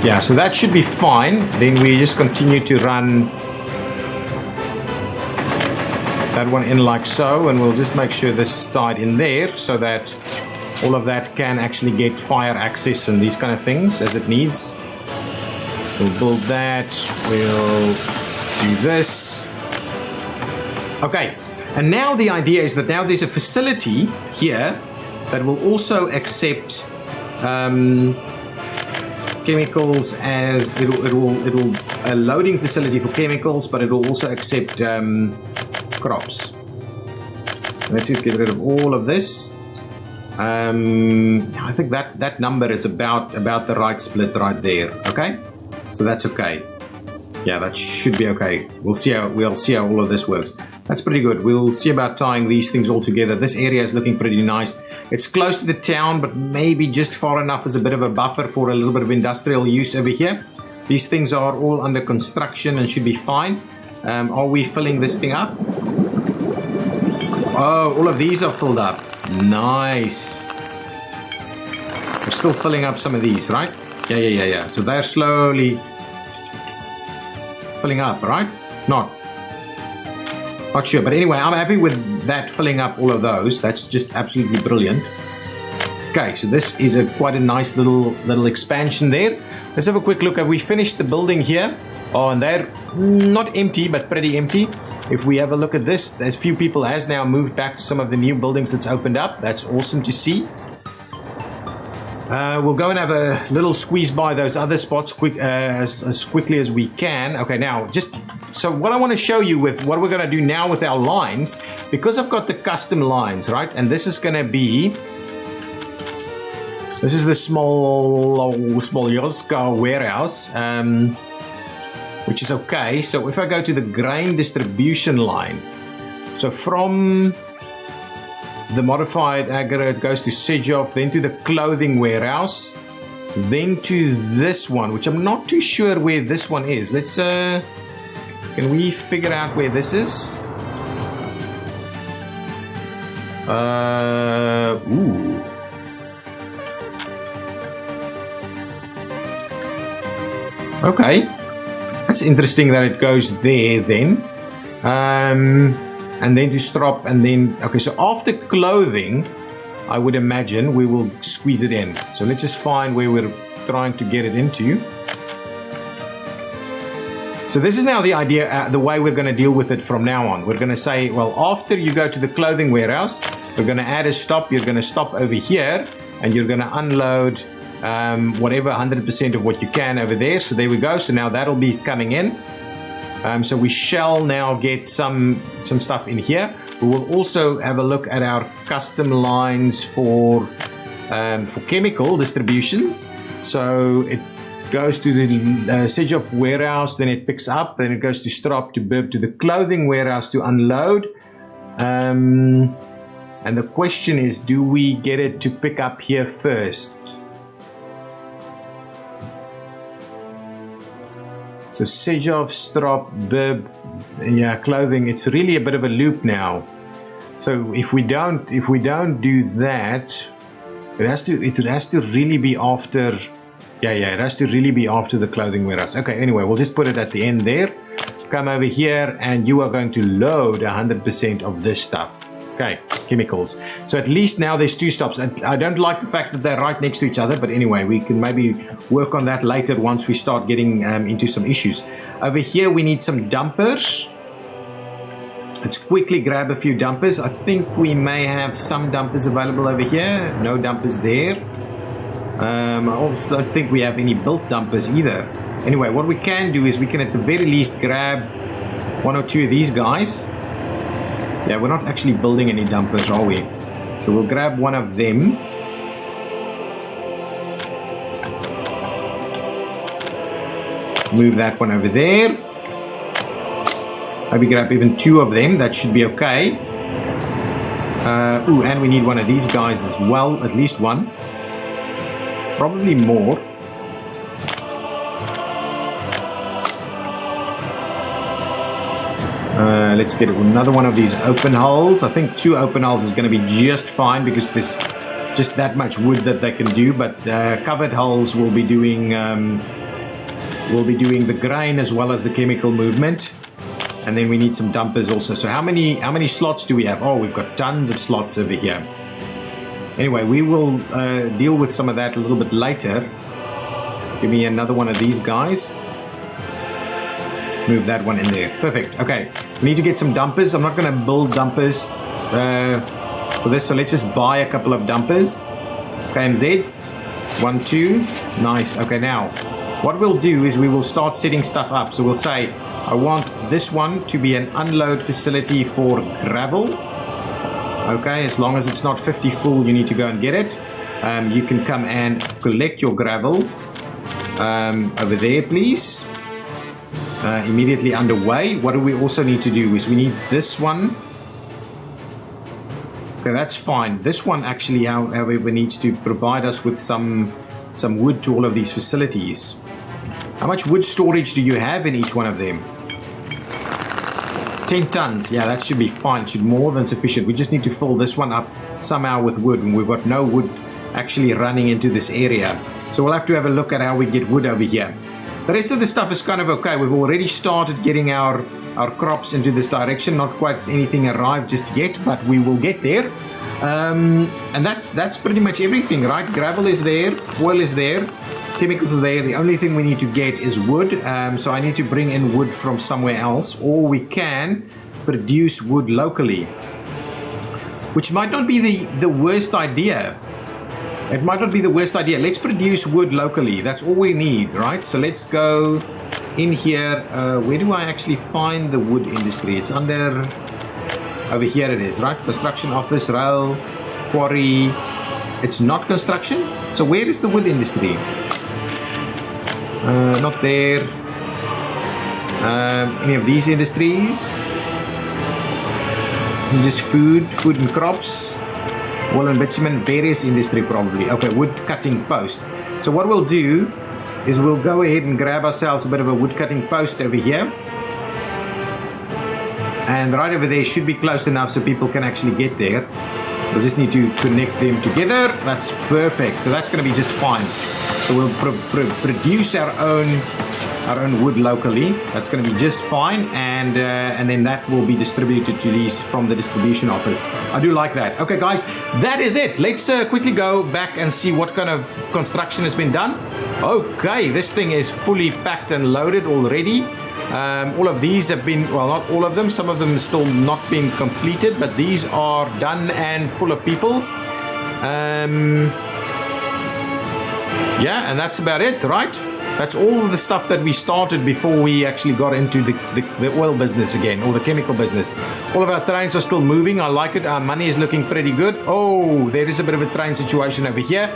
Yeah, so that should be fine. Then we just continue to run that one in like so, and we'll just make sure this is tied in there so that all of that can actually get fire access and these kind of things as it needs. We'll build that, we'll do this. Okay, and now the idea is that now there's a facility here that will also accept chemicals, as it'll a loading facility for chemicals, but it will also accept crops. Let's just get rid of all of this. I think that number is about the right split right there. Okay, so that's okay. Yeah, that should be okay. We'll see how all of this works. That's pretty good. We'll see about tying these things all together. This area is looking pretty nice. It's close to the town, but maybe just far enough as a bit of a buffer for a little bit of industrial use over here. These things are all under construction and should be fine. Are we filling this thing up? Oh, all of these are filled up. Nice. We're still filling up some of these, right? Yeah. So they're slowly filling up, right? Not sure, but anyway, I'm happy with that filling up all of those. That's just absolutely brilliant. Okay, so this is quite a nice little expansion there. Let's have a quick look. Have we finished the building here? Oh, and they're not empty, but pretty empty. If we have a look at this, there's few people has now moved back to some of the new buildings that's opened up. That's awesome to see. We'll go and have a little squeeze by those other spots as quickly as we can. Okay, now so what I want to show you with what we're going to do now with our lines, because I've got the custom lines, right? And this is going to be, this is the small Yoska warehouse, which is okay. So if I go to the grain distribution line, so from the modified aggregate goes to Sedgeoff, then to the clothing warehouse, then to this one, which I'm not too sure where this one is. Let's can we figure out where this is? Ooh. Okay, that's interesting that it goes there then. And then to Strop, and then, okay, so after clothing, I would imagine we will squeeze it in. So let's just find where we're trying to get it into. So this is now the idea, the way we're going to deal with it from now on. We're going to say, well, after you go to the clothing warehouse, we're going to add a stop. You're going to stop over here, and you're going to unload whatever 100% of what you can over there. So there we go. So now that'll be coming in. So we shall now get some stuff in here. We will also have a look at our custom lines for chemical distribution. So it goes to the Sedgeoff warehouse, then it picks up, then it goes to Strop to Bib to the clothing warehouse to unload. And the question is, do we get it to pick up here first? So Sedgeoff, Strop, Bib, yeah, clothing. It's really a bit of a loop now. So if we don't do that, it has to really be after. Yeah, it has to really be after the clothing warehouse. Okay, anyway, we'll just put it at the end there. Come over here, and you are going to load 100% of this stuff. Okay, chemicals. So at least now there's two stops. And I don't like the fact that they're right next to each other, but anyway, we can maybe work on that later once we start getting into some issues. Over here, we need some dumpers. Let's quickly grab a few dumpers. I think we may have some dumpers available over here. No dumpers there. I also don't think we have any built dumpers either. Anyway, what we can do is we can at the very least grab one or two of these guys. Yeah, we're not actually building any dumpers, are we? So we'll grab one of them. Move that one over there. Maybe grab even two of them. That should be okay. Ooh, and we need one of these guys as well, at least one. Probably more. Let's get another one of these open hulls. I think 2 open hulls is going to be just fine because there's just that much wood that they can do. But covered hulls will be doing the grain as well as the chemical movement. And then we need some dumpers also. So how many slots do we have? Oh, we've got tons of slots over here. Anyway, we will deal with some of that a little bit later. Give me another one of these guys. Move that one in there. Perfect. Okay. We need to get some dumpers. I'm not going to build dumpers for this. So let's just buy a couple of dumpers. KMZs. 1, 2. Nice. Okay, now what we'll do is we will start setting stuff up. So we'll say, I want this one to be an unload facility for gravel. Okay, as long as it's not 50 full, you need to go and get it. You can come and collect your gravel over there, please. Immediately underway. What do we also need to do is we need this one. Okay, that's fine. This one actually, however, needs to provide us with some wood to all of these facilities. How much wood storage do you have in each one of them? 10 tons. Yeah, that should be fine. It should be more than sufficient. We just need to fill this one up somehow with wood, and we've got no wood actually running into this area. So we'll have to have a look at how we get wood over here. The rest of the stuff is kind of okay. We've already started getting our crops into this direction. Not quite anything arrived just yet, but we will get there. And that's pretty much everything, right? Gravel is there, oil is there, chemicals is there. The only thing we need to get is wood. So I need to bring in wood from somewhere else, or we can produce wood locally, which might not be the worst idea. It might not be the worst idea. Let's produce wood locally. That's all we need, right? So let's go in here. Where do I actually find the wood industry? It's under... Over here it is, right? Construction office, rail, quarry. It's not construction. So where is the wood industry? Not there. Any of these industries? This is just food and crops. Wool and bitumen, various industry probably. Okay, wood cutting post. So what we'll do is we'll go ahead and grab ourselves a bit of a wood cutting post over here. And right over there should be close enough so people can actually get there. We'll just need to connect them together. That's perfect. So that's going to be just fine. So we'll produce our own wood locally. That's going to be just fine, and then that will be distributed to these from the distribution office. I do like that. Okay, guys, that is it. Let's quickly go back and see what kind of construction has been done. Okay, this thing is fully packed and loaded already. All of these have been, well, not all of them. Some of them still not being completed, but these are done and full of people. Yeah, and that's about it, right? That's all the stuff that we started before we actually got into the oil business again, or the chemical business. All of our trains are still moving. I like it. Our money is looking pretty good. Oh, there is a bit of a train situation over here.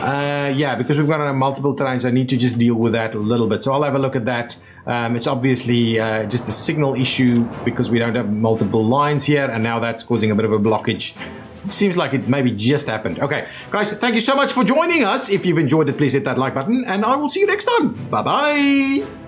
Yeah, because we've got multiple trains, I need to just deal with that a little bit. So I'll have a look at that. It's obviously just a signal issue because we don't have multiple lines here, and now that's causing a bit of a blockage. It seems like it maybe just happened. Okay, guys, thank you so much for joining us. If you've enjoyed it, please hit that like button, and I will see you next time. Bye-bye.